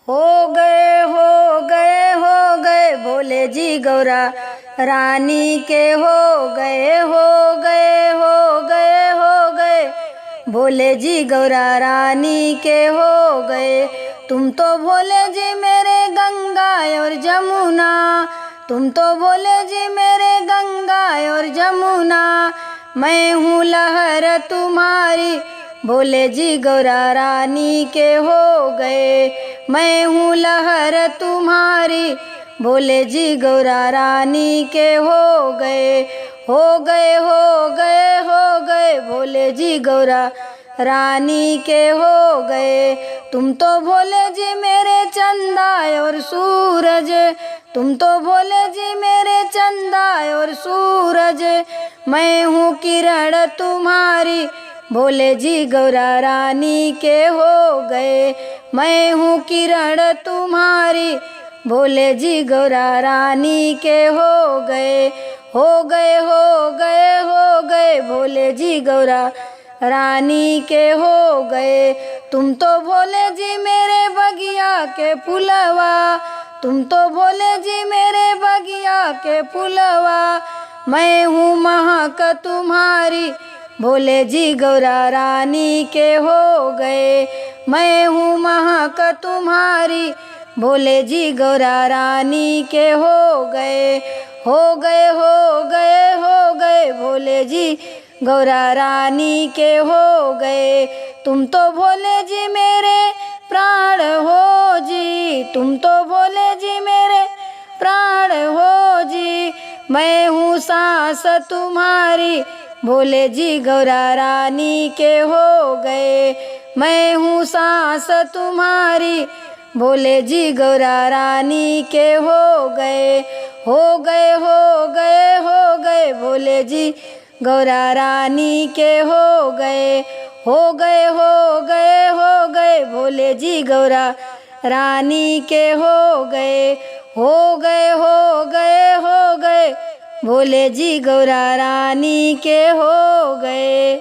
हो गए भोले जी गौरा रानी के हो गए भोले जी गौरा रानी के हो गए। तुम तो भोले जी मेरे गंगा और जमुना, तुम तो भोले जी मेरे गंगा और जमुना, मैं हूँ लहर तुम्हारी भोले जी गौरा रानी के हो गए। मैं हूँ लहर तुम्हारी भोले जी गौरा रानी के हो गए भोले जी गौरा रानी के हो गए। तुम तो भोले जी मेरे चंदा और सूरज, तुम तो भोले जी मेरे चंदा और सूरज, मैं हूँ किरण तुम्हारी भोले जी गौरा रानी के हो गए। मैं हूँ किरण तुम्हारी भोले जी गौरा रानी के हो गए भोले जी गौरा रानी के हो गए। तुम तो भोले जी मेरे बगिया के फुलवा, तुम तो भोले जी मेरे बगिया के फुलवा, मैं हूँ महक तुम्हारी भोले जी गौरा रानी के हो गए। मैं हूँ महक तुम्हारी भोले जी गौरा रानी के हो गए भोले जी गौरा रानी के हो गए। तुम तो भोले जी मेरे प्राण हो जी, तुम तो भोले जी मेरे प्राण हो जी, मैं हूँ सांस तुम्हारी भोले जी गौरा रानी के हो गए। मैं हूँ सांस तुम्हारी भोले जी गौरा रानी के हो गए भोले जी गौरा रानी के हो गए भोले जी गौरा रानी के हो गए भोले जी गौरा रानी के हो गए।